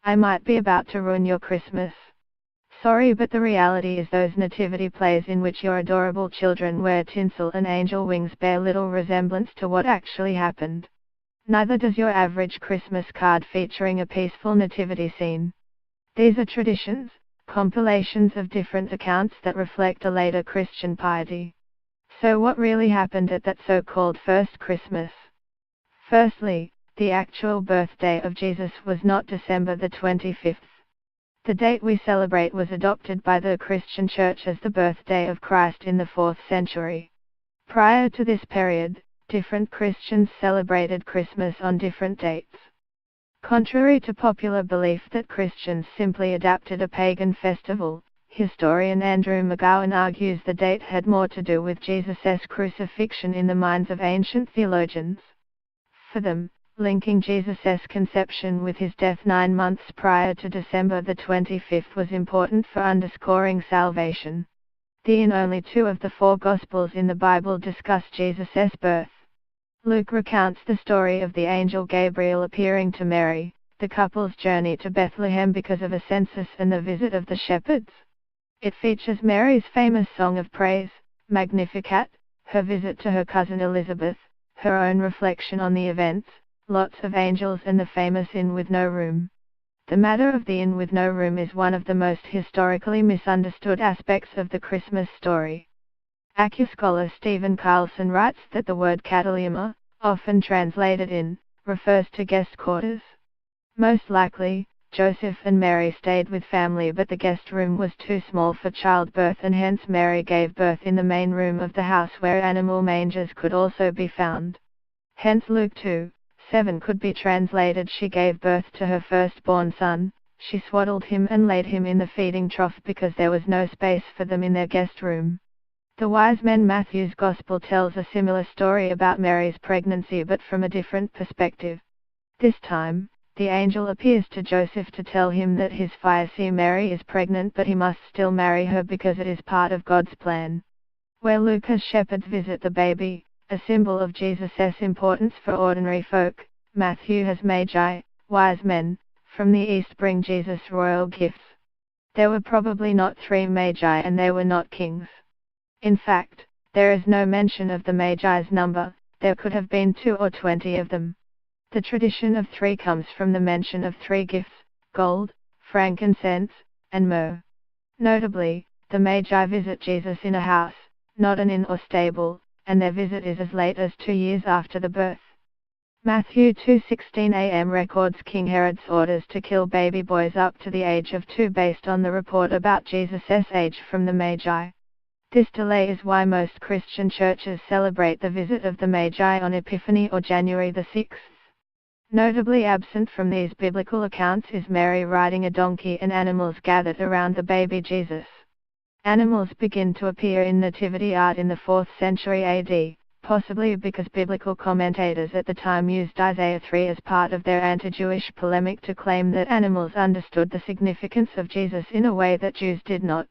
I might be about to ruin your Christmas. Sorry, but the reality is those nativity plays in which your adorable children wear tinsel and angel wings bear little resemblance to what actually happened. Neither does your average Christmas card featuring a peaceful nativity scene. These are traditions, compilations of different accounts that reflect a later Christian piety. So what really happened at that so-called first Christmas? Firstly, the actual birthday of Jesus was not December the 25th. The date we celebrate was adopted by the Christian Church as the birthday of Christ in the 4th century. Prior to this period, different Christians celebrated Christmas on different dates. Contrary to popular belief that Christians simply adapted a pagan festival, historian Andrew McGowan argues the date had more to do with Jesus' crucifixion in the minds of ancient theologians. For them, linking Jesus' conception with his death 9 months prior to December the 25th was important for underscoring salvation. In only 2 of the 4 Gospels in the Bible discuss Jesus' birth. Luke recounts the story of the angel Gabriel appearing to Mary, the couple's journey to Bethlehem because of a census and the visit of the shepherds. It features Mary's famous song of praise, Magnificat, her visit to her cousin Elizabeth, her own reflection on the events, lots of angels and the famous inn with no room. The matter of the inn with no room is one of the most historically misunderstood aspects of the Christmas story. Acu scholar Stephen Carlson writes that the word kataliuma, often translated inn, refers to guest quarters. Most likely, Joseph and Mary stayed with family, but the guest room was too small for childbirth, and hence Mary gave birth in the main room of the house where animal mangers could also be found. Hence Luke 2:7 could be translated, she gave birth to her firstborn son, she swaddled him and laid him in the feeding trough because there was no space for them in their guest room. The wise men Matthew's Gospel tells a similar story about Mary's pregnancy, but from a different perspective. This time, the angel appears to Joseph to tell him that his fiancée Mary is pregnant, but he must still marry her because it is part of God's plan. Where Luke has shepherds visit the baby, a symbol of Jesus' importance for ordinary folk, Matthew has magi, wise men, from the east bring Jesus royal gifts. There were probably not 3 magi, and they were not kings. In fact, there is no mention of the magi's number, there could have been 2 or 20 of them. The tradition of 3 comes from the mention of 3 gifts, gold, frankincense, and myrrh. Notably, the magi visit Jesus in a house, not an inn or stable, and their visit is as late as 2 years after the birth. Matthew 2:16 am records King Herod's orders to kill baby boys up to the age of 2 based on the report about Jesus' age from the Magi. This delay is why most Christian churches celebrate the visit of the Magi on Epiphany or January the 6th. Notably absent from these biblical accounts is Mary riding a donkey and animals gathered around the baby Jesus. Animals begin to appear in nativity art in the 4th century AD, possibly because biblical commentators at the time used Isaiah 3 as part of their anti-Jewish polemic to claim that animals understood the significance of Jesus in a way that Jews did not.